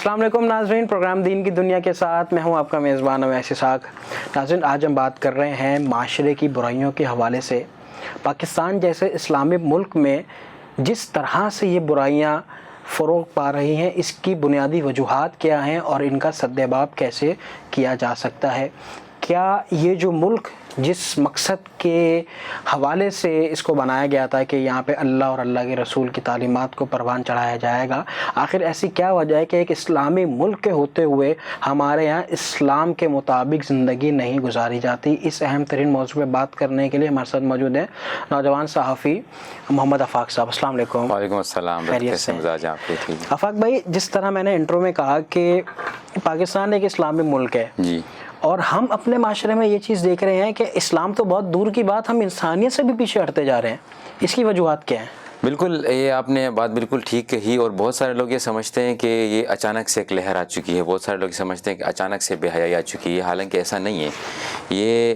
السلام علیکم ناظرین، پروگرام دین کی دنیا کے ساتھ میں ہوں آپ کا میزبان اویس اسحاق۔ ناظرین، آج ہم بات کر رہے ہیں معاشرے کی برائیوں کے حوالے سے پاکستان جیسے اسلامی ملک میں جس طرح سے یہ برائیاں فروغ پا رہی ہیں، اس کی بنیادی وجوہات کیا ہیں اور ان کا سدباب کیسے کیا جا سکتا ہے۔ کیا یہ جو ملک جس مقصد کے حوالے سے اس کو بنایا گیا تھا کہ یہاں پہ اللہ اور اللہ کے رسول کی تعلیمات کو پروان چڑھایا جائے گا، آخر ایسی کیا وجہ ہے کہ ایک اسلامی ملک کے ہوتے ہوئے ہمارے یہاں اسلام کے مطابق زندگی نہیں گزاری جاتی؟ اس اہم ترین موضوع پہ بات کرنے کے لیے ہمارے ساتھ موجود ہیں نوجوان صحافی محمد آفاق صاحب۔ السلام علیکم۔ وعلیکم السلام۔ خیریت سے؟ مزاج آپ کے ٹھیک؟ آفاق بھائی، جس طرح میں نے انٹرو میں کہا کہ پاکستان ایک اسلامی ملک ہے جی، اور ہم اپنے معاشرے میں یہ چیز دیکھ رہے ہیں کہ اسلام تو بہت دور کی بات، ہم انسانیت سے بھی پیچھے ہٹتے جا رہے ہیں۔ اس کی وجوہات کیا ہیں؟ بالکل، یہ آپ نے بات بالکل ٹھیک کہی، اور بہت سارے لوگ یہ سمجھتے ہیں کہ یہ اچانک سے ایک لہر آ چکی ہے، بہت سارے لوگ سمجھتے ہیں کہ اچانک سے بے حیائی آ چکی ہے، حالانکہ ایسا نہیں ہے۔ یہ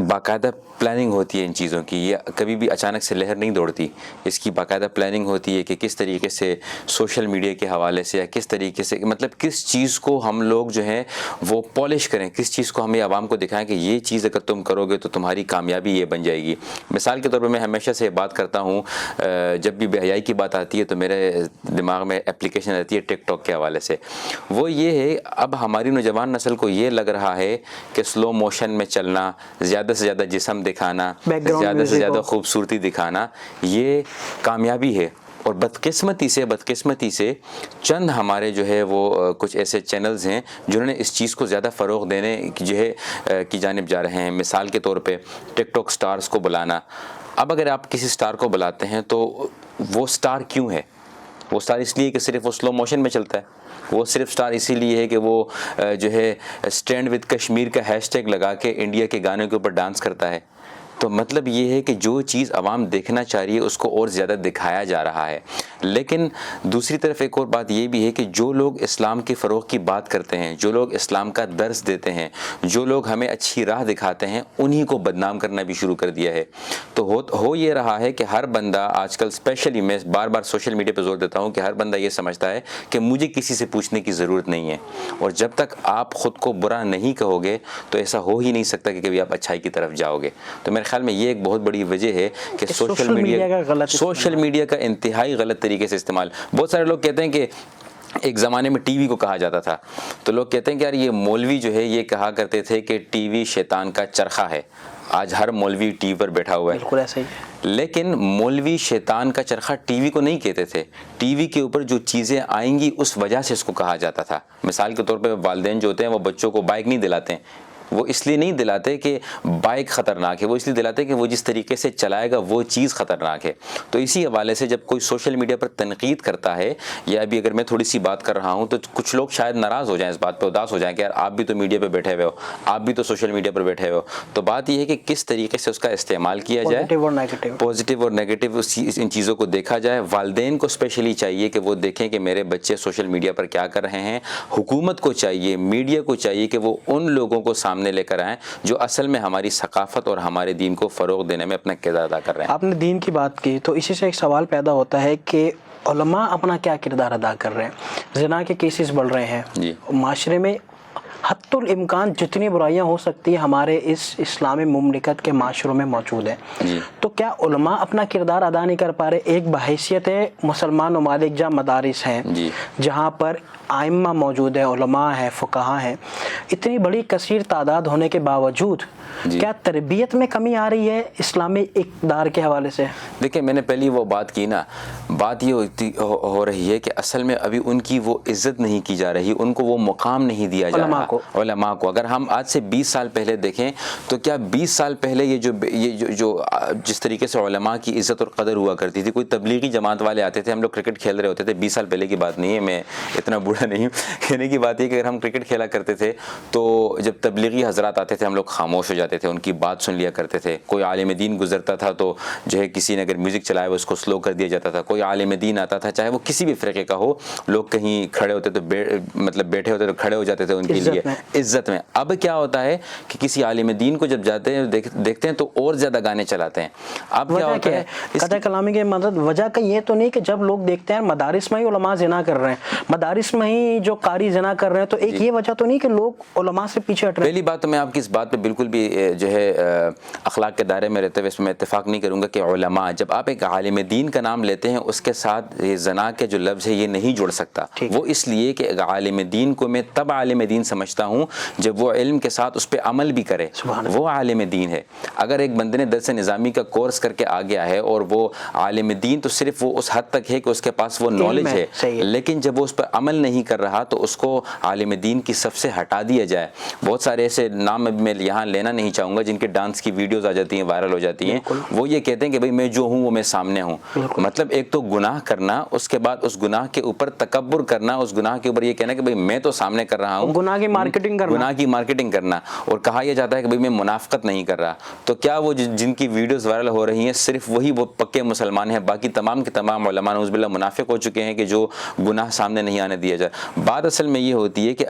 باقاعدہ پلاننگ ہوتی ہے ان چیزوں کی، یہ کبھی بھی اچانک سے لہر نہیں دوڑتی، اس کی باقاعدہ پلاننگ ہوتی ہے کہ کس طریقے سے سوشل میڈیا کے حوالے سے یا کس طریقے سے، مطلب کس چیز کو ہم لوگ جو ہیں وہ پالش کریں، کس چیز کو ہم یہ عوام کو دکھائیں کہ یہ چیز اگر تم کرو گے تو تمہاری کامیابی یہ بن جائے گی۔ مثال کے طور پر میں ہمیشہ سے بات کرتا ہوں، جب بھی بے حیائی کی بات آتی ہے تو میرے دماغ میں اپلیکیشن آتی ہے ٹک ٹاک کے حوالے سے۔ وہ یہ ہے، اب ہماری نوجوان نسل کو یہ لگ رہا ہے کہ سلو موشن میں چلنا، زیادہ سے زیادہ جسم دکھانا، زیادہ سے زیادہ خوبصورتی دکھانا یہ کامیابی ہے۔ اور بدقسمتی سے چند ہمارے جو ہے وہ کچھ ایسے چینلز ہیں جنہوں نے اس چیز کو زیادہ فروغ دینے جو ہے کی جانب جا رہے ہیں۔ مثال کے طور پہ ٹک ٹاک سٹارز کو بلانا۔ اب اگر آپ کسی سٹار کو بلاتے ہیں تو وہ سٹار کیوں ہے؟ وہ سٹار اس لیے کہ صرف وہ سلو موشن میں چلتا ہے، وہ صرف سٹار اسی لیے ہے کہ وہ جو ہے اسٹینڈ ود کشمیر کا ہیش ٹیگ لگا کے انڈیا کے گانوں کے اوپر ڈانس کرتا ہے۔ تو مطلب یہ ہے کہ جو چیز عوام دیکھنا چاہ رہی ہے اس کو اور زیادہ دکھایا جا رہا ہے۔ لیکن دوسری طرف ایک اور بات یہ بھی ہے کہ جو لوگ اسلام کی فروغ کی بات کرتے ہیں، جو لوگ اسلام کا درس دیتے ہیں، جو لوگ ہمیں اچھی راہ دکھاتے ہیں، انہی کو بدنام کرنا بھی شروع کر دیا ہے۔ تو ہو یہ رہا ہے کہ ہر بندہ آج کل، اسپیشلی میں بار بار سوشل میڈیا پہ زور دیتا ہوں کہ ہر بندہ یہ سمجھتا ہے کہ مجھے کسی سے پوچھنے کی ضرورت نہیں ہے، اور جب تک آپ خود کو برا نہیں کہو گے تو ایسا ہو ہی نہیں سکتا کہ کبھی آپ اچھائی کی طرف جاؤ گے۔ تو میرے خیال میں یہ ایک بہت بڑی وجہ ہے کہ سوشل میڈیا کا انتہائی غلط طریقے سے استعمال۔ بہت سارے لوگ کہتے ہیں کہ ایک زمانے میں ٹی وی کو کہا جاتا تھا، تو لوگ کہتے ہیں کہ یار یہ مولوی جو ہے یہ کہا کرتے تھے کہ ٹی وی شیطان کا چرخہ ہے۔ آج ہر مولوی ٹی وی پر بیٹھا ہوا ہے، بالکل ایسا ہی ہے۔ لیکن مولوی شیطان کا چرخہ ٹی وی کو نہیں کہتے تھے، ٹی وی کے اوپر جو چیزیں آئیں گی اس وجہ سے اس کو کہا جاتا تھا۔ مثال کے طور پہ والدین جو ہوتے ہیں وہ بچوں کو بائک نہیں دلاتے ہیں، وہ اس لیے نہیں دلاتے کہ بائک خطرناک ہے، وہ اس لیے دلاتے کہ وہ جس طریقے سے چلائے گا وہ چیز خطرناک ہے۔ تو اسی حوالے سے جب کوئی سوشل میڈیا پر تنقید کرتا ہے، یا ابھی اگر میں تھوڑی سی بات کر رہا ہوں تو کچھ لوگ شاید ناراض ہو جائیں، اس بات پہ اداس ہو جائیں کہ یار آپ بھی تو میڈیا پہ بیٹھے ہوئے ہو، آپ بھی تو سوشل میڈیا پر بیٹھے ہوئے ہو۔ تو بات یہ ہے کہ کس طریقے سے اس کا استعمال کیا جائے، پازیٹیو اور نیگیٹو ان چیزوں کو دیکھا جائے۔ والدین کو اسپیشلی چاہیے کہ وہ دیکھیں کہ میرے بچے سوشل میڈیا پر کیا کر رہے ہیں۔ حکومت کو چاہیے، میڈیا کو چاہیے کہ وہ ان لوگوں کو سامنے لے کر آئیں جو اصل میں ہماری ثقافت اور ہمارے دین کو فروغ دینے میں اپنا کردار ادا کر رہے ہیں۔ آپ نے دین کی بات کی تو اسی سے ایک سوال پیدا ہوتا ہے کہ علماء اپنا کیا کردار ادا کر رہے ہیں؟ زنا کے کیسز بڑھ رہے ہیں، جی، معاشرے میں حتی الامکان جتنی برائیاں ہو سکتی ہیں ہمارے اس اسلامی مملکت کے معاشروں میں موجود ہیں، جی، تو کیا علماء اپنا کردار ادا نہیں کر پا رہے؟ ایک بحیثیت مسلمان ممالک جہاں مدارس ہیں، جی، جہاں پر ائمہ موجود ہیں، علماء ہیں، فقہاء ہیں، اتنی بڑی کثیر تعداد ہونے کے باوجود جی، کیا تربیت میں کمی آ رہی ہے اسلامی اقدار کے حوالے سے؟ دیکھیں میں نے پہلی وہ بات کی نا، بات یہ ہو رہی ہے کہ اصل میں ابھی ان کی وہ عزت نہیں کی جا رہی، ان کو وہ مقام نہیں دیا جا رہا علماء کو۔ اگر ہم آج سے 20 سال پہلے دیکھیں تو کیا 20 سال پہلے یہ جو جس طریقے سے علماء کی عزت اور قدر ہوا کرتی تھی، کوئی تبلیغی جماعت والے آتے تھے، ہم لوگ کرکٹ کھیل رہے ہوتے تھے، 20 سال پہلے کی بات نہیں ہے، میں اتنا بوڑھا نہیں ہوں، کہنے کی بات یہ کہ اگر ہم کرکٹ کھیلا کرتے تھے تو جب تبلیغی حضرات آتے تھے ہم لوگ خاموش ہو جاتے تھے, ان کی بات سن لیا کرتے تھے. کوئی عالم دین گزرتا تھا تو جو ہے کسی نے اگر میوزک چلایا ہوا اس کو سلو کر دیا جاتا تھا. کوئی عالم دین آتا تھا, چاہے وہ کسی بھی فرقے کا ہو, لوگ کہیں کھڑے ہوتے تو مطلب بیٹھے ہوتے تو کھڑے ہو جاتے تھے ان کے لیے عزت میں. اب کیا ہوتا ہے کہ کسی عالم دین کو جب جاتے ہیں دیکھتے ہیں تو اور زیادہ گانے چلاتے ہیں. اب کیا ہوتا ہے قطع کلامی کے مطلب وجہ کا یہ تو نہیں کہ جب لوگ دیکھتے ہیں مدارس میں ہی علماء زنا کر رہے ہیں, مدارس میں ہی جو قاری زنا کر رہے ہیں, تو ایک یہ وجہ تو نہیں کہ لوگ علماء سے پیچھے ہٹ رہے ہیں. پہلی بات تو میں آپ کی اس بات پہ بالکل بھی جو ہے اخلاق کے دائرے میں رہتے ہوئے اس میں اتفاق نہیں کروں گا کہ علماء, جب آپ ایک عالم دین کا نام لیتے ہیں اس کے ساتھ یہ زنا کے جو لفظ ہے یہ نہیں جڑ سکتا. وہ اس لیے کہ عالم دین کو میں تب عالم دین سمجھتا ہوں جب وہ علم کے ساتھ اس پہ عمل بھی کرے, وہ عالم دین ہے. اگر ایک بندے نے درس نظامی کا کورس کر کے آ گیا ہے اور وہ عالم دین تو صرف وہ اس حد تک ہے کہ اس کے پاس وہ نالج ہے, لیکن جب وہ اس پر عمل نہیں کر رہا تو اس کو عالم دین کی صف سے ہٹا دیا جائے. بہت سارے ایسے نام میں یہاں لینا نہیں چاہوں گا جن کے ڈانس کی ویڈیوز آ جاتی ہیں, وائرل ہو جاتی ہیں. وہ یہ کہتے ہیں کہ بھئی میں جو ہوں وہ میں سامنے ہوں. مطلب ایک تو گناہ کرنا, اس کے بعد اس گناہ کے اوپر تکبر کرنا, اس گناہ کے اوپر یہ کہنا کہ بھئی میں تو سامنے کر رہا ہوں, گناہ کی مارکیٹنگ کرنا. اور کہا یہ جاتا ہے کہ بھئی میں منافقت نہیں کر رہا. تو کیا وہ جن کی ویڈیوز وائرل ہو رہی ہیں صرف وہی وہ پکے مسلمان ہیں, باقی تمام کے تمام علماء نعوذ باللہ منافق ہو چکے ہیں کہ جو گناہ سامنے نہیں آنے دیا جائے؟ بات اصل میں یہ ہوتی ہے کہ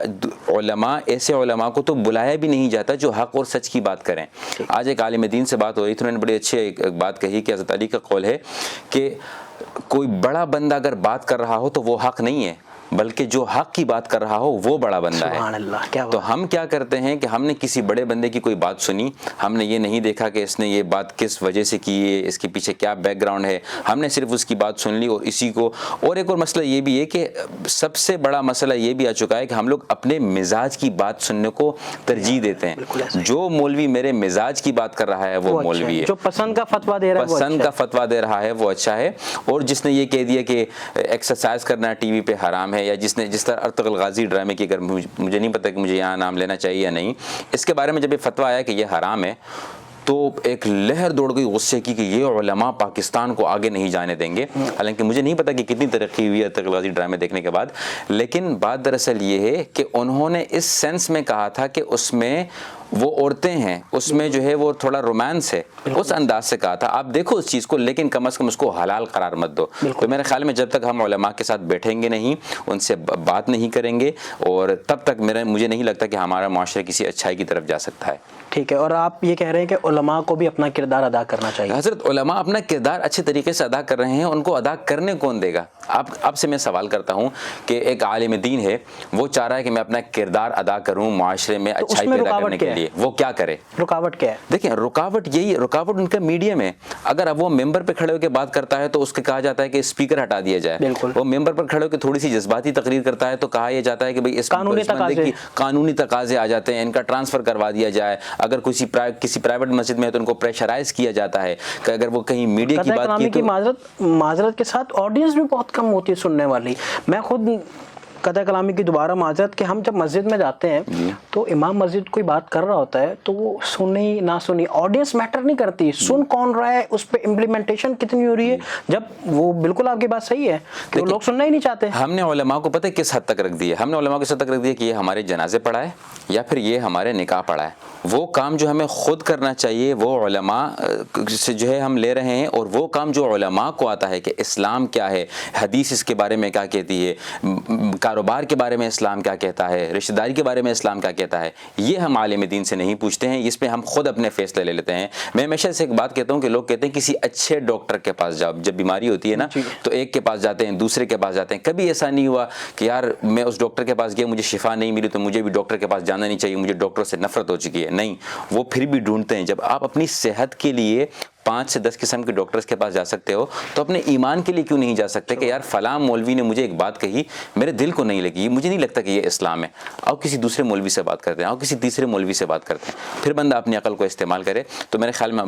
علماء, ایسے علماء کو تو بلایا بھی نہیں جاتا جو حق اور سچ کی بات کریں. آج ایک عالم دین سے بات ہو رہی تھی, انہوں نے بڑی اچھی ایک بات کہی کہ حضرت علی کا قول ہے کہ کوئی بڑا بندہ اگر بات کر رہا ہو تو وہ حق نہیں ہے, بلکہ جو حق کی بات کر رہا ہو وہ بڑا بندہ ہے. سبحان اللہ, کیا تو ہم کیا کرتے ہیں کہ ہم نے کسی بڑے بندے کی کوئی بات سنی, ہم نے یہ نہیں دیکھا کہ اس نے یہ بات کس وجہ سے کی ہے, اس کے پیچھے کیا بیک گراؤنڈ ہے, ہم نے صرف اس کی بات سن لی اور اسی کو. اور ایک اور مسئلہ یہ بھی ہے کہ سب سے بڑا مسئلہ یہ بھی آ چکا ہے کہ ہم لوگ اپنے مزاج کی بات سننے کو ترجیح دیتے ہیں. جو مولوی میرے مزاج کی بات کر رہا ہے وہ مولوی ہے, جو پسند کا فتویٰ دے رہا ہے وہ اچھا ہے. اور جس نے یہ کہہ دیا کہ ایکسرسائز کرنا ٹی وی پہ حرام ہے, یا جس طرح ارطغرل غازی ڈرامے کی, اگر مجھے نہیں پتہ کہ مجھے یہاں نام لینا چاہیے یا نہیں, اس کے بارے میں جب یہ فتویٰ آیا کہ یہ حرام ہے تو ایک لہر دوڑ گئی غصے کی کہ یہ علماء پاکستان کو آگے نہیں جانے دیں گے. حالانکہ مجھے نہیں پتا کہ کتنی ترقی ہوئی ہے ارطغرل غازی ڈرامے دیکھنے کے بعد, لیکن بات دراصل یہ ہے کہ انہوں نے اس سینس میں کہا تھا کہ اس میں وہ عورتیں ہیں, اس میں جو ہے وہ تھوڑا رومانس ہے, اس انداز سے کہا تھا. آپ دیکھو اس چیز کو, لیکن کم از کم اس کو حلال قرار مت دو. تو میرے خیال میں جب تک ہم علماء کے ساتھ بیٹھیں گے نہیں, ان سے بات نہیں کریں گے, اور تب تک مجھے نہیں لگتا کہ ہمارا معاشرہ کسی اچھائی کی طرف جا سکتا ہے. ٹھیک ہے. اور آپ یہ کہہ رہے ہیں کہ علماء کو بھی اپنا کردار ادا کرنا چاہیے. حضرت علماء اپنا کردار اچھے طریقے سے ادا کر رہے ہیں, ان کو ادا کرنے کون دے گا؟ آپ سے میں سوال کرتا ہوں کہ ایک عالم دین ہے, وہ چاہ رہا ہے کہ میں اپنا کردار ادا کروں معاشرے میں اچھائی پیدا کرنے کے لیے, وہ کیا کرے؟ رکاوٹ کیا ہے؟ دیکھیں رکاوٹ یہی, رکاوٹ ان کا میڈیم ہے. اگر اب وہ ممبر پہ کھڑے ہو کے بات کرتا ہے تو اس کو کہا جاتا ہے کہ اسپیکر ہٹا دیا جائے. وہ ممبر پر کھڑے ہو کے تھوڑی سی جذباتی تقریر کرتا ہے تو کہا یہ جاتا ہے کہ بھئی اس بندے کی قانونی تقاضے آ جاتے ہیں, ان کا ٹرانسفر کروا دیا جائے. اگر کسی پرائیویٹ مسجد میں ہے تو ان کو پریشرائز کیا جاتا ہے کہ اگر وہ کہیں میڈیا کی بات کی تو معذرت کے ساتھ آڈینس بھی بہت کم ہوتی ہے سننے والی. میں خود قطع کلامی کی دوبارہ معذرت کہ ہم جب مسجد میں جاتے ہیں تو امام مسجد کوئی بات کر رہا ہوتا ہے تو وہ سنی نہ سنی آڈینس میٹر نہیں کرتی, سن کون رہا ہے, اس پہ امپلیمنٹیشن کتنی ہو رہی ہے. جب وہ بالکل آپ کی بات صحیح ہے کہ وہ لوگ سننا ہی نہیں چاہتے. ہم نے علماء کو پتہ کس حد تک رکھ دیا, ہم نے علماء کو اس حد تک رکھ دیا کہ یہ ہمارے جنازے پڑھائے یا پھر یہ ہمارے نکاح پڑھائے. وہ کام جو ہمیں خود کرنا چاہیے وہ علماء سے جو ہے ہم لے رہے ہیں, اور وہ کام جو علماء کو آتا ہے کہ اسلام کیا ہے, حدیث اس کے بارے میں کیا کہتی ہے, کاروبار کے بارے میں اسلام کیا کہتا ہے, رشتہ داری کے بارے میں اسلام کیا کہتا ہے, یہ ہم عالم دین سے نہیں پوچھتے ہیں. اس پہ ہم خود اپنے فیصلے لے لیتے ہیں. میں ہمیشہ سے ایک بات کہتا ہوں کہ لوگ کہتے ہیں کسی اچھے ڈاکٹر کے پاس جاؤ. جب بیماری ہوتی ہے نا تو ایک کے پاس جاتے ہیں, دوسرے کے پاس جاتے ہیں. کبھی ایسا نہیں ہوا کہ یار میں اس ڈاکٹر کے پاس گیا, مجھے شفا نہیں ملی تو مجھے بھی ڈاکٹر کے پاس جانا نہیں چاہیے, مجھے ڈاکٹر سے نفرت ہو چکی ہے. نہیں, وہ پھر بھی ڈھونڈتے ہیں. جب آپ اپنی صحت کے لیے 5 سے 10 قسم کے ڈاکٹرز کے پاس جا سکتے ہو تو اپنے ایمان کے لیے کیوں نہیں جا سکتے کہ یار فلاں مولوی نے مجھے ایک بات کہی, میرے دل کو نہیں لگی, مجھے نہیں لگتا کہ یہ اسلام ہے. آؤ کسی دوسرے مولوی سے بات کرتے ہیں, آؤ کسی تیسرے مولوی سے بات کرتے ہیں. پھر بندہ اپنی عقل کو استعمال کرے تو میرے خیال میں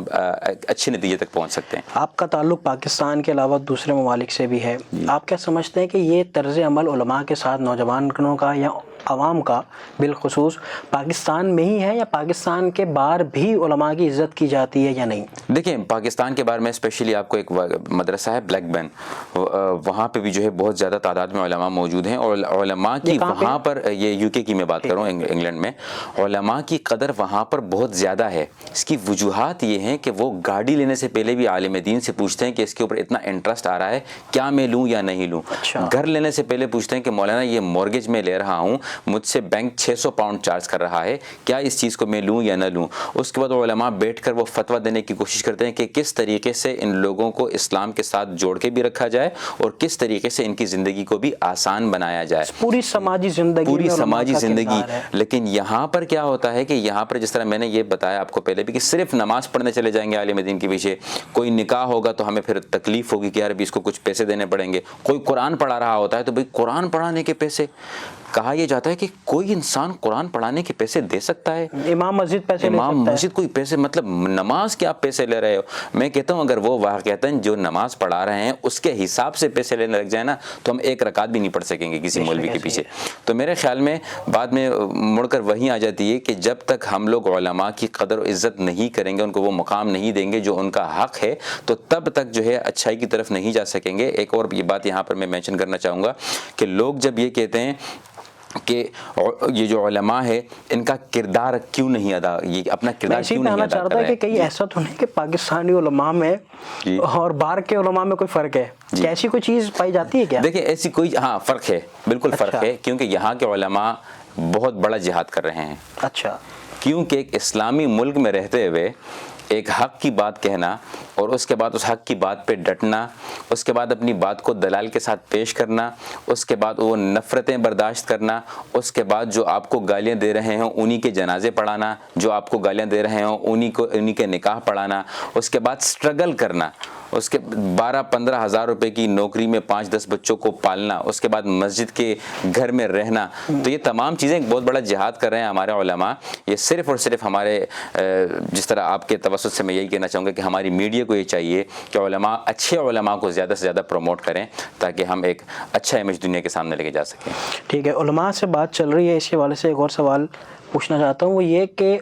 اچھے نتیجے تک پہنچ سکتے ہیں. آپ کا تعلق پاکستان کے علاوہ دوسرے ممالک سے بھی ہے, آپ کیا سمجھتے ہیں کہ یہ طرز عمل علماء کے ساتھ نوجوانوں کا یا عوام کا بالخصوص پاکستان میں ہی ہے یا پاکستان کے باہر بھی علماء کی عزت کی جاتی ہے یا نہیں؟ دیکھیں پاکستان کے بارے میں اسپیشلی آپ کو ایک مدرسہ ہے بلیک بین، وہاں پہ بھی جو ہے بہت زیادہ تعداد میں علماء موجود ہیں، اور علماء کی وہاں پر، یہ یو کے کی میں بات کروں انگلینڈ میں، علماء کی قدر وہاں پر بہت زیادہ ہے۔ اس کی وجوہات یہ ہیں کہ وہ گاڑی لینے سے پہلے بھی عالم دین سے پوچھتے ہیں کہ اس کے اوپر اتنا انٹرسٹ آ رہا ہے، کیا میں لوں یا نہیں لوں۔ گھر لینے سے پہلے پوچھتے ہیں کہ مولانا یہ مورگیج میں لے رہا ہوں، مجھ سے بینک 600 پاؤنڈ چارج کر رہا ہے، کیا اس چیز کو میں لوں یا نہ لوں۔ اس کے بعد علماء بیٹھ کر وہ فتویٰ دینے کی کوشش کرتے ہیں کہ کس طریقے سے ان لوگوں کو اسلام کے ساتھ جوڑ کے بھی رکھا جائے اور کس طریقے سے ان کی زندگی کو بھی آسان بنایا جائے، پوری سماجی زندگی۔ لیکن یہاں پر کیا ہوتا ہے کہ یہاں پر جس طرح میں نے یہ بتایا آپ کو پہلے بھی کہ صرف نماز پڑھنے چلے جائیں گے عالم دین کے پیچھے، کوئی نکاح ہوگا تو ہمیں پھر تکلیف ہوگی کہ یار ابھی اس کو کچھ پیسے دینے پڑیں گے، کوئی قرآن پڑھا رہا ہوتا ہے تو بھئی قرآن پڑھانے کے پیسے، کہا یہ جاتا ہے کہ کوئی انسان قرآن پڑھانے کے پیسے دے سکتا ہے؟ امام مسجد پیسے لے سکتا ہے؟ امام مسجد کوئی پیسے، مطلب نماز کے آپ پیسے لے رہے ہو؟ میں کہتا ہوں اگر وہ واقعتاً جو نماز پڑھا رہے ہیں اس کے حساب سے پیسے لینے لگ جائیں نا تو ہم ایک رکعت بھی نہیں پڑھ سکیں گے کسی مولوی کے پیچھے۔ تو میرے خیال میں بعد میں مڑ کر وہیں آ جاتی ہے کہ جب تک ہم لوگ علماء کی قدر و عزت نہیں کریں گے، ان کو وہ مقام نہیں دیں گے جو ان کا حق ہے، تو تب تک جو ہے اچھائی کی طرف نہیں جا سکیں گے۔ ایک اور یہ بات یہاں پر میں مینشن کرنا چاہوں گا کہ لوگ جب یہ کہتے ہیں کہ یہ جو علماء ہے ان کا کردار کیوں نہیں ادا، یہ اپنا کردار کیوں نہیں ادا کر رہے ہیں، کہ کہیں ایسا تو نہیں کہ پاکستانی علماء میں اور باہر کے علماء میں کوئی فرق ہے؟ ایسی کوئی چیز پائی جاتی ہے کیا؟ دیکھیں ایسی کوئی، ہاں فرق ہے، بالکل فرق ہے، کیونکہ یہاں کے علماء بہت بڑا جہاد کر رہے ہیں۔ اچھا، کیونکہ ایک اسلامی ملک میں رہتے ہوئے ایک حق کی بات کہنا اور اس کے بعد اس حق کی بات پہ ڈٹنا، اس کے بعد اپنی بات کو دلائل کے ساتھ پیش کرنا، اس کے بعد وہ نفرتیں برداشت کرنا، اس کے بعد جو آپ کو گالیاں دے رہے ہوں انہی کے جنازے پڑھانا، جو آپ کو گالیاں دے رہے ہوں انہی کے نکاح پڑھانا، اس کے بعد سٹرگل کرنا، اس کے 12-15 ہزار روپے کی نوکری میں 5-10 بچوں کو پالنا، اس کے بعد مسجد کے گھر میں رہنا، تو یہ تمام چیزیں ایک بہت بڑا جہاد کر رہے ہیں ہمارے علماء۔ یہ صرف اور صرف ہمارے جس طرح آپ کے توسط سے میں یہی کہنا چاہوں گا کہ ہماری میڈیا کو یہ چاہیے کہ علماء، اچھے علماء کو زیادہ سے زیادہ پروموٹ کریں تاکہ ہم ایک اچھا امیج دنیا کے سامنے لے کے جا سکیں۔ ٹھیک ہے، علماء سے بات چل رہی ہے، اس کے حوالے سے ایک اور سوال پوچھنا چاہتا ہوں، وہ یہ کہ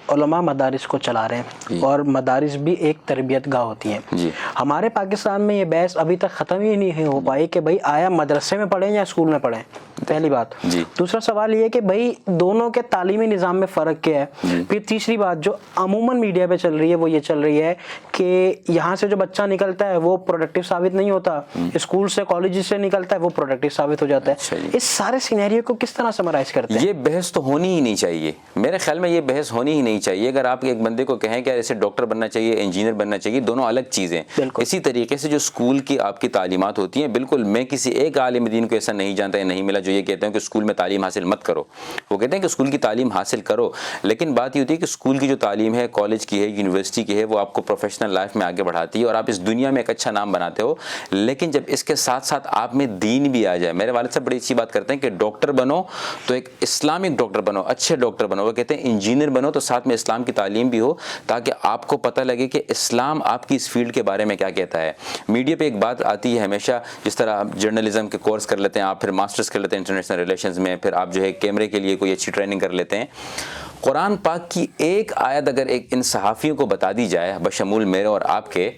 علماء مدارس کو چلا رہے ہیں اور مدارس بھی ایک تربیت گاہ ہوتی ہیں۔ ہمارے پاکستان میں یہ بحث ابھی تک ختم ہی نہیں ہو پائی کہ بھائی آیا مدرسے میں پڑھیں یا اسکول میں پڑھیں، پہلی بات۔ دوسرا سوال یہ کہ بھائی دونوں کے تعلیمی نظام میں فرق کیا ہے؟ پھر تیسری بات جو عموماً میڈیا پہ چل رہی ہے وہ یہ چل رہی ہے کہ یہاں سے جو بچہ نکلتا ہے وہ پروڈکٹیو ثابت نہیں ہوتا، اسکول سے کالج سے نکلتا ہے وہ پروڈکٹیو ثابت ہو جاتا ہے۔ اس سارے سینیریو کو کس طرح سمرائز کرتے ہیں؟ یہ بحث تو ہونی ہی نہیں چاہیے، میرے خیال میں یہ بحث ہونی ہی نہیں چاہیے۔ اگر آپ ایک بندے کو کہیں کہ ایسے ڈاکٹر بننا چاہیے، انجینئر بننا چاہیے، دونوں الگ چیزیں۔ اسی طریقے سے جو اسکول کی آپ کی تعلیمات ہوتی ہیں، بالکل میں کسی ایک عالم دین کو ایسا نہیں جانتا یا نہیں ملا جو یہ کہتے ہیں کہ اسکول میں تعلیم حاصل مت کرو۔ وہ کہتے ہیں کہ اسکول کی تعلیم حاصل کرو، لیکن بات یہ ہوتی ہے کہ اسکول کی جو تعلیم ہے، کالج کی ہے، یونیورسٹی کی ہے، وہ آپ کو پروفیشنل لائف میں آگے بڑھاتی ہے اور آپ اس دنیا میں ایک اچھا نام بناتے ہو۔ لیکن جب اس کے ساتھ ساتھ آپ میں دین بھی آ جائے، میرے والد صاحب بڑی اچھی بات کرتے ہیں کہ ڈاکٹر بنو تو ایک اسلامک ڈاکٹر بنو، اچھے ڈاکٹر بنو۔ وہ کہتے ہیں انجینئر بنو تو ساتھ میں اسلام کی تعلیم بھی ہو تاکہ آپ کو پتہ لگے کہ اسلام آپ کی اس فیلڈ کے بارے میں کیا کہتا ہے۔ میڈیا پہ ایک بات آتی ہے ہمیشہ، جس طرح آپ جرنلزم کے کورس کر لیتے ہیں، آپ پھر ماسٹرز کر لیتے ہیں انٹرنیشنل ریلیشنز میں، پھر آپ جو ہے کیمرے کے لیے کوئی اچھی ٹریننگ کر لیتے ہیں۔ قرآن پاک کی ایک آیت اگر ان صحافیوں کو بتا دی جائے بشمول میرے اور آپ کے،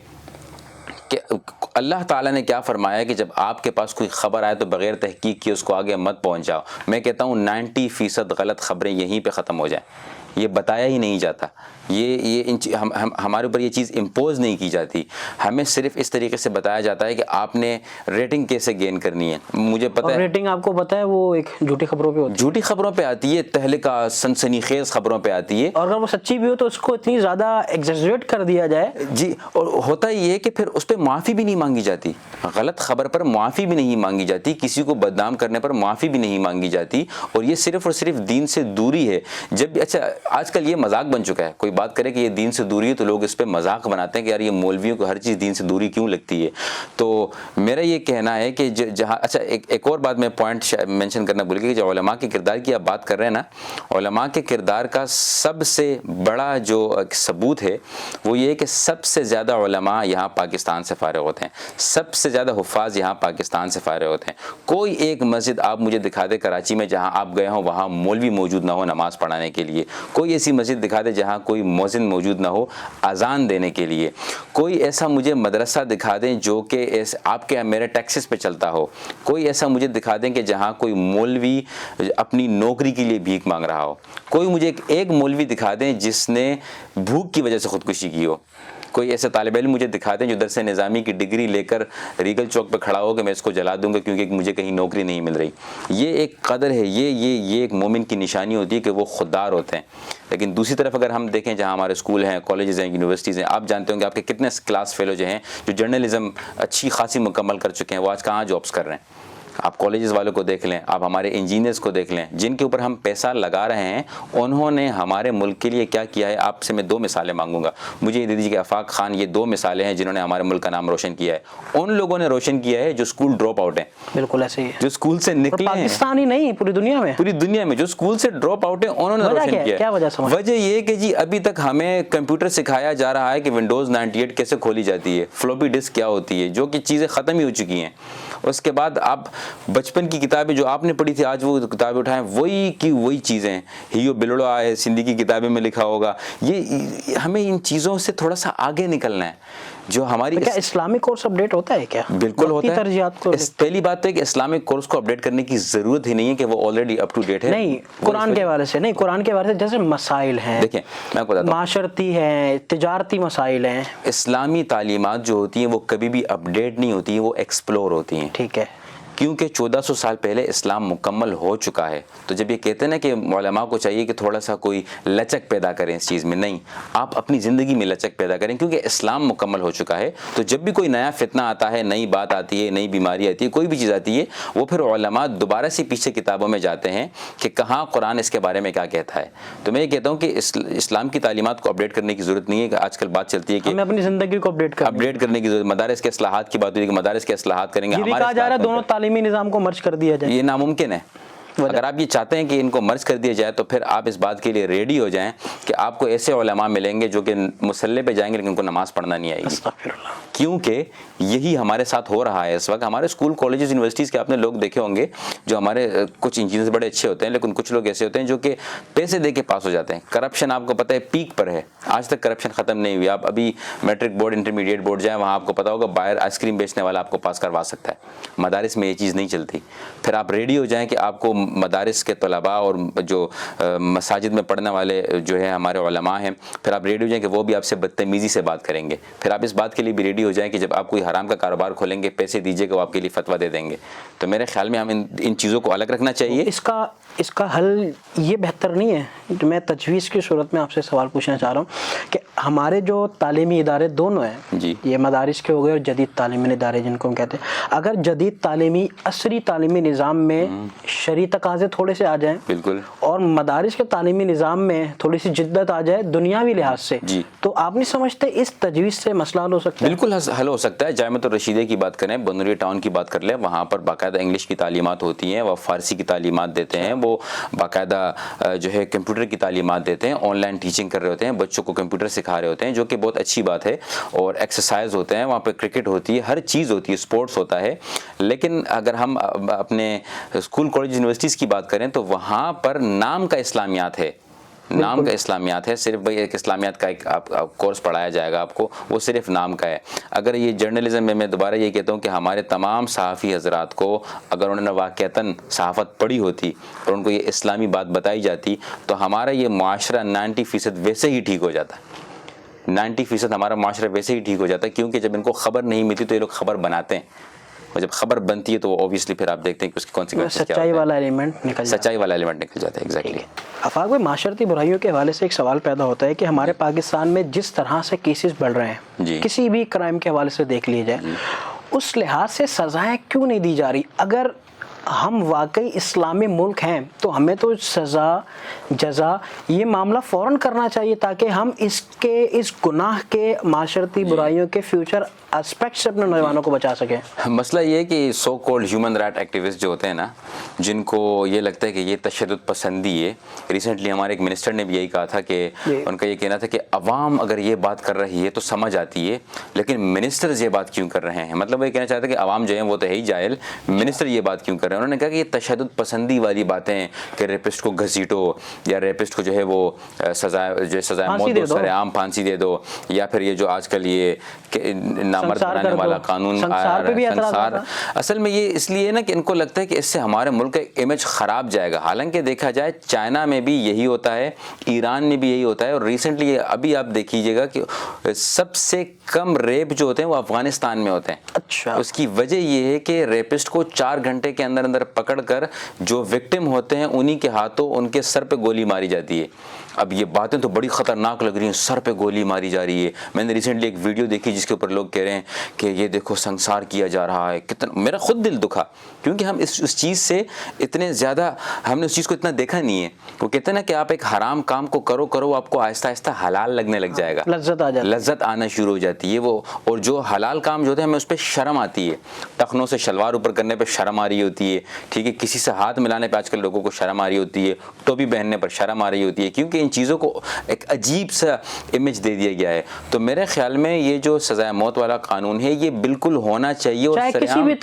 کہ اللہ تعالیٰ نے کیا فرمایا کہ جب آپ کے پاس کوئی خبر آئے تو بغیر تحقیق کیے اس کو آگے مت پہنچاؤ، میں کہتا ہوں 90% غلط خبریں یہیں پہ ختم ہو جائیں۔ یہ بتایا ہی نہیں جاتا، ہمارے اوپر یہ چیز امپوز نہیں کی جاتی، ہمیں صرف اس طریقے سے بتایا جاتا ہے کہ آپ نے ریٹنگ کیسے گین کرنی ہے۔ مجھے پتہ ہے ریٹنگ آپ کو پتہ ہے وہ ایک جھوٹی خبروں پہ ہوتی ہے، جھوٹی خبروں پہ آتی ہے، تہلکہ سنسنی خیز خبروں پہ آتی ہے، اور اگر وہ سچی بھی ہو تو اس کو اتنی زیادہ ایگزیجریٹ کر دیا جائے۔ جی، اور ہوتا یہ ہے کہ پھر اس پہ معافی بھی نہیں مانگی جاتی، غلط خبر پر معافی بھی نہیں مانگی جاتی، کسی کو بدنام کرنے پر معافی بھی نہیں مانگی جاتی، اور یہ صرف اور صرف دین سے دوری ہے۔ جب بھی اچھا آج کل یہ مذاق بن چکا ہے. کوئی بات کرے کہ یہ دین سے دوری ہے تو لوگ اس پہ مذاق بناتے ہیں کہ یار یہ مولویوں کو ہر چیز دین سے دوری کیوں لگتی ہے. تو میرا یہ کہنا ہے کہ جہاں اچھا ایک اور بات میں پوائنٹ مینشن کرنا بھول گیا کہ جو علماء کے کردار کی آپ بات کر رہے ہیں نا, علماء کے کردار کا سب سے بڑا جو ثبوت ہے وہ یہ ہے کہ سب سے زیادہ علماء یہاں پاکستان سے فارغ ہوتے ہیں, سب سے زیادہ حفاظ یہاں پاکستان سے فارغ ہوتے ہیں. کوئی ایک مسجد آپ مجھے دکھا دے کراچی میں جہاں آپ گئے ہوں وہاں مولوی موجود نہ ہو نماز پڑھانے کے لیے, کوئی ایسی مسجد دکھا دے جہاں کوئی مؤذن موجود نہ ہو اذان دینے کے لیے, کوئی ایسا مجھے مدرسہ دکھا دیں جو کہ آپ کے میرے ٹیکسز پہ چلتا ہو, کوئی ایسا مجھے دکھا دیں کہ جہاں کوئی مولوی اپنی نوکری کے لیے بھیک مانگ رہا ہو, کوئی مجھے ایک مولوی دکھا دیں جس نے بھوک کی وجہ سے خودکشی کی ہو, کوئی ایسا طالب علم مجھے دکھا دیں جو درس نظامی کی ڈگری لے کر ریگل چوک پہ کھڑا ہو کہ میں اس کو جلا دوں گا کیونکہ مجھے کہیں نوکری نہیں مل رہی. یہ ایک قدر ہے, یہ ایک مومن کی نشانی ہوتی ہے کہ وہ خوددار ہوتے ہیں. لیکن دوسری طرف اگر ہم دیکھیں جہاں ہمارے اسکول ہیں, کالجز ہیں, یونیورسٹیز ہیں, آپ جانتے ہوں گے آپ کے کتنے کلاس فیلو جو ہیں جو جرنلزم اچھی خاصی مکمل کر چکے ہیں وہ آج کہاں جابس کر رہے ہیں. آپ کالجز والوں کو دیکھ لیں, آپ ہمارے انجینئرز کو دیکھ لیں جن کے اوپر ہم پیسہ لگا رہے ہیں, انہوں نے ہمارے ملک کے لیے کیا کیا ہے. آپ سے میں 2 مثالیں مانگوں گا, مجھے یہ دے دیجیے کہ آفاق خان یہ 2 مثالیں ہیں جنہوں نے ہمارے ملک کا نام روشن کیا ہے. ان لوگوں نے روشن کیا ہے جو اسکول ڈراپ آؤٹ ہیں. بالکل ایسے ہی ہے, جو اسکول سے نکلے ہیں, پاکستان ہی نہیں پوری دنیا میں جو اسکول سے ڈراپ آؤٹ ہیں انہوں نے روشن کیا ہے. کیا وجہ یہ کہ جی ابھی تک ہمیں کمپیوٹر سکھایا جا رہا ہے کہ ونڈوز 98 کیسے کھولی جاتی ہے, فلوپی ڈسک کیا ہوتی ہے, جو کہ چیزیں ختم ہی ہو چکی ہیں. اس کے بعد آپ بچپن کی کتابیں جو آپ نے پڑھی تھی آج وہ کتابیں اٹھائیں وہی کی وہی چیزیں, ہیو بلڑو آئے سندھی کی کتابیں میں لکھا ہوگا. یہ ہمیں ان چیزوں سے تھوڑا سا آگے نکلنا ہے. جو ہماری کیا اسلامک کورس اپڈیٹ ہوتا ہے کیا؟ بالکل ہوتا ہے. ترجیحات کو پہلی بات تو ہے کہ اسلامک کورس کو اپڈیٹ کرنے کی ضرورت ہی نہیں ہے کہ وہ آلریڈی اپ ٹو ڈیٹ ہے. نہیں, قرآن کے حوالے سے نہیں, قرآن کے حوالے سے جیسے مسائل ہیں, دیکھیں میں آپ کو بتاتا ہوں, معاشرتی ہیں, تجارتی مسائل ہیں, اسلامی تعلیمات جو ہوتی ہیں وہ کبھی بھی اپڈیٹ نہیں ہوتی ہیں, وہ ایکسپلور ہوتی ہیں. ٹھیک ہے, کیونکہ 1400 سال پہلے اسلام مکمل ہو چکا ہے. تو جب یہ کہتے ہیں نا کہ علماء کو چاہیے کہ تھوڑا سا کوئی لچک پیدا کریں اس چیز میں, نہیں, آپ اپنی زندگی میں لچک پیدا کریں کیونکہ اسلام مکمل ہو چکا ہے. تو جب بھی کوئی نیا فتنہ آتا ہے, نئی بات آتی ہے, نئی بیماری آتی ہے, کوئی بھی چیز آتی ہے, وہ پھر علماء دوبارہ سے پیچھے کتابوں میں جاتے ہیں کہ کہاں قرآن اس کے بارے میں کیا کہتا ہے. تو میں یہ کہتا ہوں کہ اسلام کی تعلیمات کو اپڈیٹ کرنے کی ضرورت نہیں ہے. کہ آج کل بات چلتی ہے کہ ہمیں اپنی زندگی کو اپڈیٹ کرنے کی ضرورت, مدارس کے اصلاحات کی بات ہوئی کہ مدارس کے اصلاحات کریں گے. ہمارے دونوں تعلیمی نظام کو مرج کر دیا جائے, یہ ناممکن ہے. اگر آپ یہ چاہتے ہیں کہ ان کو مرج کر دیا جائے تو پھر آپ اس بات کے لیے ریڈی ہو جائیں کہ آپ کو ایسے علماء ملیں گے جو کہ مصلی پہ جائیں گے لیکن ان کو نماز پڑھنا نہیں آئے گی. کیونکہ یہی ہمارے ساتھ ہو رہا ہے اس وقت. ہمارے اسکول کالجز یونیورسٹیز کے آپ نے لوگ دیکھے ہوں گے جو ہمارے کچھ انجینئرز بڑے اچھے ہوتے ہیں لیکن کچھ لوگ ایسے ہوتے ہیں جو کہ پیسے دے کے پاس ہو جاتے ہیں. کرپشن آپ کو پتہ ہے پیک پر ہے, آج تک کرپشن ختم نہیں ہوئی. آپ ابھی میٹرک بورڈ انٹرمیڈیٹ بورڈ جائیں وہاں آپ کو پتا ہوگا باہر آئس کریم بیچنے والا آپ کو پاس کروا سکتا ہے. مدارس میں یہ چیز نہیں چلتی. پھر آپ ریڈی ہو جائیں کہ آپ کو مدارس کے طلباء اور جو مساجد میں پڑھنے والے جو ہے ہمارے علماء ہیں, پھر آپ ریڈی ہو جائیں کہ وہ بھی آپ سے بدتمیزی سے بات کریں گے. پھر آپ اس بات کے لیے بھی ریڈی ہو جائیں کہ جب آپ کوئی حرام کا کاروبار کھولیں گے پیسے دیجیے کہ وہ آپ کے لیے فتویٰ دے دیں گے. تو میرے خیال میں ہم ان چیزوں کو الگ رکھنا چاہیے. اس کا حل یہ بہتر نہیں ہے. میں تجویز کی صورت میں آپ سے سوال پوچھنا چاہ رہا ہوں کہ ہمارے جو تعلیمی ادارے دونوں ہیں جی, یہ مدارس کے ہو گئے اور جدید تعلیمی ادارے جن کو ہم کہتے ہیں, اگر جدید تعلیمی عصری تعلیمی نظام میں شرعی تقاضے تھوڑے سے آ جائیں بالکل, اور مدارس کے تعلیمی نظام میں تھوڑی سی جدت آ جائے دنیاوی لحاظ سے, جی, تو آپ نہیں سمجھتے اس تجویز سے مسئلہ حل ہو سکتا ہے؟ بالکل حل ہو سکتا ہے. جامعۃ الرشیدہ کی بات کریں, بنوری ٹاؤن کی بات کر لیں, وہاں پر باقاعدہ انگلش کی تعلیمات ہوتی ہیں, وہ فارسی کی تعلیمات دیتے ہیں, وہ باقاعدہ جو ہے کمپیوٹر کی تعلیمات دیتے ہیں, آن لائن ٹیچنگ کر رہے ہوتے ہیں, بچوں کو کمپیوٹر سکھا رہے ہوتے ہیں جو کہ بہت اچھی بات ہے. اور ایکسرسائز ہوتے ہیں وہاں پہ, کرکٹ ہوتی ہے, ہر چیز ہوتی ہے, اسپورٹس ہوتا ہے. لیکن اگر ہم اپنے اسکول کالج یونیورسٹیز کی بات کریں تو وہاں پر نام کا اسلامیات ہے, نام کا اسلامیات ہے. صرف بھائی ایک اسلامیات کا ایک کورس پڑھایا جائے گا آپ کو, وہ صرف نام کا ہے. اگر یہ جرنلزم میں دوبارہ یہ کہتا ہوں کہ ہمارے تمام صحافی حضرات کو اگر انہوں نے واقعتاً صحافت پڑھی ہوتی اور ان کو یہ اسلامی بات بتائی جاتی تو ہمارا یہ معاشرہ 90% ویسے ہی ٹھیک ہو جاتا. 90% ہمارا معاشرہ ویسے ہی ٹھیک ہو جاتا ہے. کیونکہ جب ان کو خبر نہیں ملتی تو یہ لوگ خبر بناتے ہیں, اور جب خبر بنتی ہے تو اوبیسلی پھر آپ دیکھتے ہیں کہ اس کی کانسیکوینسز کیا ہوتے ہیں. سچائی والا ایلیمنٹ نکل جاتا ہے. ایگزیکٹلی. آفاق بھائی, معاشرتی برائیوں کے حوالے سے ایک سوال پیدا ہوتا ہے کہ ہمارے پاکستان میں جس طرح سے کیسز بڑھ رہے ہیں, جی, کسی بھی کرائم کے حوالے سے دیکھ لیے جائے, اس لحاظ سے سزائیں کیوں نہیں دی جا رہی؟ اگر ہم واقعی اسلامی ملک ہیں تو ہمیں تو سزا جزا یہ معاملہ فوراً کرنا چاہیے تاکہ ہم اس گناہ کے معاشرتی برائیوں کے فیوچر اسپیکٹ سے اپنے نوجوانوں کو بچا سکیں. مسئلہ یہ ہے کہ سو کولڈ ہیومن رائٹ ایکٹیوسٹ جو ہوتے ہیں نا, جن کو یہ لگتا ہے کہ یہ تشدد پسندی ہے, ریسنٹلی ہمارے ایک منسٹر نے بھی یہی کہا تھا کہ ان کا یہ کہنا تھا کہ عوام اگر یہ بات کر رہی ہے تو سمجھ آتی ہے, لیکن منسٹرز یہ بات کیوں کر رہے ہیں. مطلب وہ یہ کہنا چاہتے ہیں کہ عوام جو ہیں وہ تو ہے ہی جاہل, منسٹر یہ بات کیوں کر رہے ہیں. انہوں نے کہا کہ یہ تشدد پسندی والی باتیں کہ ریپسٹ کو گھسیٹو یا ریپسٹ کو جو ہے وہ سزائے موت دو, سر عام پھانسی دے دو, یا پھر یہ جو آج کل یہ نامرد بنانے والا قانون آیا ہے سنسار. اصل میں یہ اس لیے نا کہ ان کو لگتا ہے کہ اس سے ہمارے ملک کا امیج خراب جائے گا. حالانکہ دیکھا جائے چائنا میں بھی یہی ہوتا ہے, ایران میں بھی یہی ہوتا ہے, اور ریسنٹلی ابھی آپ دیکھیے گا کہ سب سے کم ریپ جو ہوتے ہیں وہ افغانستان میں ہوتے ہیں. اچھا, اس کی وجہ یہ ہے کہ ریپسٹ کو 4 گھنٹے کے اندر اندر پکڑ کر جو وکٹم ہوتے ہیں انہی کے ہاتھوں ان کے سر پہ گولی ماری جاتی ہے. اب یہ باتیں تو بڑی خطرناک لگ رہی ہیں, سر پہ گولی ماری جا رہی ہے. میں نے ریسنٹلی ایک ویڈیو دیکھی جس کے اوپر لوگ کہہ رہے ہیں کہ یہ دیکھو سنسار کیا جا رہا ہے. کتنا میرا خود دل دکھا, کیونکہ ہم اس چیز سے اتنے زیادہ ہم نے اس چیز کو اتنا دیکھا نہیں ہے. وہ کہتے ہیں نا کہ آپ ایک حرام کام کو کرو آپ کو آہستہ آہستہ حلال لگنے لگ جائے گا, لذت آنا شروع ہو جاتی ہے وہ. اور جو حلال کام جو ہوتے ہیں ہمیں اس پہ شرم آتی ہے. ٹخنوں سے شلوار اوپر کرنے پہ شرم آ رہی ہوتی ہے, ٹھیک ہے, کسی سے ہاتھ ملانے پہ آج کل لوگوں کو شرم آ رہی ہوتی ہے, ٹوپی پہننے پر شرم آ رہی ہوتی ہے, کیونکہ ان چیزوں کو ایک عجیب سا امیج دے دیا گیا ہے. تو میرے خیال میں یہ جو سزائے موت والا قانون ہے یہ بالکل ہونا چاہیے, اور چاہے کسی بھی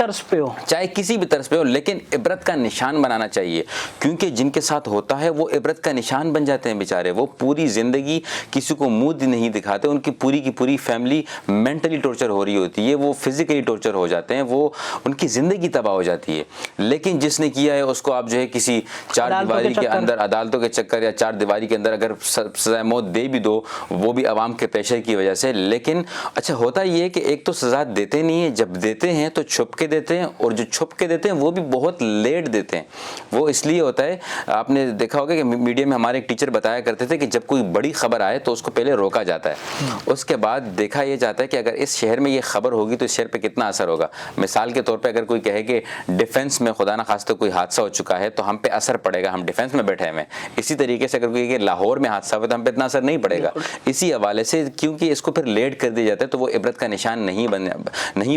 طرز پہ ہو, لیکن عبرت کا نشان بنانا چاہیے. کیونکہ جن کے ساتھ ہوتا ہے وہ عبرت کا نشان بن جاتے ہیں بیچارے. وہ پوری زندگی کسی کو منہ نہیں دکھاتے, ان کی پوری فیملی مینٹلی ٹارچر ہو رہی ہوتی ہے, وہ فزیکلی ٹارچر ہو جاتے ہیں, وہ ان کی زندگی تباہ ہو جاتی ہے. لیکن جس نے کیا ہے اس کو آپ جو ہے کسی 4 دیواری کے اندر, عدالتوں کے چکر یا 4 دیواری کے اندر اگر سزائے موت دے بھی دو, وہ بھی عوام کے پریشر کی وجہ سے. لیکن اچھا ہوتا یہ ہے کہ ایک تو سزا دیتے نہیں ہیں, جب دیتے ہیں تو چھپ کے دیتے ہیں, اور جو چھپ کے دیتے ہیں وہ بھی بہت لیٹ دیتے ہیں. وہ اس لیے ہوتا ہے, آپ نے دیکھا ہوگا کہ میڈیا میں ہمارے ایک ٹیچر بتایا کرتے تھے کہ جب کوئی بڑی خبر آئے تو اس کو پہلے روکا جاتا ہے, اس کے بعد دیکھا یہ جاتا ہے کہ اگر اس شہر میں یہ خبر ہوگی تو اس شہر پہ کتنا اثر ہوگا. مثال کے طور پہ اگر کوئی کہے کہ ڈیفنس میں خدا نہ خواستہ کوئی حادثہ ہو چکا ہے تو ہم پہ اثر پڑے گا, ہم ڈیفنس میں بیٹھے ہیں. اسی طریقے سے اگر کوئی کہ لاہور میں حادثہ ہوا تو ہم پہ اتنا اثر نہیں پڑے گا. اسی حوالے سے کیونکہ اس کو پھر لیٹ کر دیا جاتا ہے تو وہ عبرت کا نشان نہیں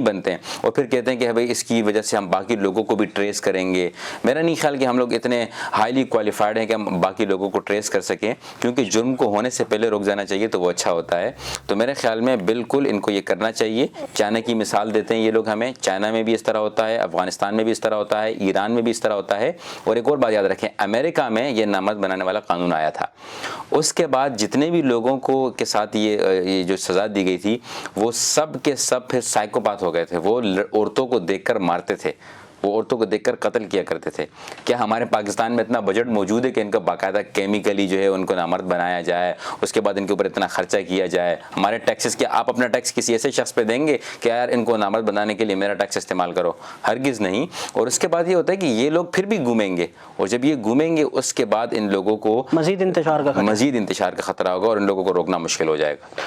بنتے ہیں, اور پھر کہتے ہیں کہ بھائی اس کی وجہ سے ہم باقی لوگوں کو بھی ٹریس کریں گے. میرا نہیں خیال کہ ہم لوگ اتنے ہائیلی کوالیفائڈ ہیں کہ ہم باقی لوگوں کو ٹریس کر سکیں, کیونکہ جرم کو ہونے سے پہلے روک جانا چاہیے تو وہ اچھا ہوتا ہے. تو میرے خیال میں بالکل ان کو یہ کرنا چاہیے. چائنا کی مثال دیتے ہیں یہ لوگ ہمیں, چائنا میں بھی اس طرح ہوتا ہے, افغانستان میں بھی اس طرح ہوتا ہے, ایران میں بھی اس طرح ہوتا ہے. اور ایک اور بات یاد رکھیں, امریکہ میں یہ نامرد بنانے والا قانون آیا تھا, اس کے بعد جتنے بھی لوگوں کو کے ساتھ یہ جو سزا دی گئی تھی وہ سب کے سب پھر سائیکوپاتھ ہو گئے تھے. وہ عورتوں کو دیکھ کر مارتے تھے, وہ عورتوں کو دیکھ کر قتل کیا کرتے تھے. کیا ہمارے پاکستان میں اتنا بجٹ موجود ہے کہ ان کا باقاعدہ کیمیکلی جو ہے ان کو نامرد بنایا جائے, اس کے بعد ان کے اوپر اتنا خرچہ کیا جائے؟ ہمارے ٹیکسز, کیا آپ اپنا ٹیکس کسی ایسے شخص پہ دیں گے کہ یار ان کو نامرد بنانے کے لیے میرا ٹیکس استعمال کرو؟ ہرگز نہیں. اور اس کے بعد یہ ہوتا ہے کہ یہ لوگ پھر بھی گھومیں گے, اور جب یہ گھومیں گے اس کے بعد ان لوگوں کو مزید انتشار کا خطرہ ہوگا, اور ان لوگوں کو روکنا مشکل ہو جائے گا.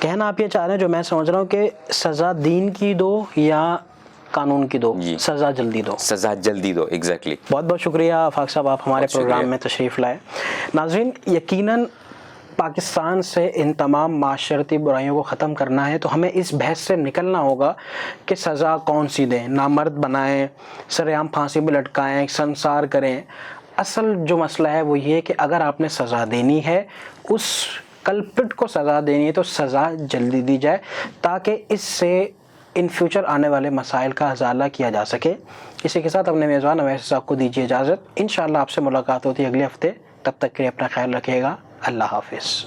کہنا آپ یہ چاہ رہے ہیں, جو میں سمجھ رہا ہوں کہ سزا دین کی دو یا قانون کی دو, سزا جلدی دو. ایگزیکٹلی. بہت بہت شکریہ آفاق صاحب, آپ ہمارے پروگرام میں تشریف لائے. ناظرین, یقیناً پاکستان سے ان تمام معاشرتی برائیوں کو ختم کرنا ہے تو ہمیں اس بحث سے نکلنا ہوگا کہ سزا کون سی دیں, نامرد بنائیں, سرعام پھانسی پہ لٹکائیں, سنسار کریں. اصل جو مسئلہ ہے وہ یہ ہے کہ اگر آپ نے سزا دینی ہے, اس کلپٹ کو سزا دینی ہے تو سزا جلدی دی جائے, تاکہ اس سے ان فیوچر آنے والے مسائل کا ازالہ کیا جا سکے. اسی کے ساتھ اپنے میزبان اویس صاحب کو دیجیے اجازت. انشاءاللہ آپ سے ملاقات ہوتی ہے اگلے ہفتے. تب تک کے لیے اپنا خیال رکھیے گا. اللہ حافظ.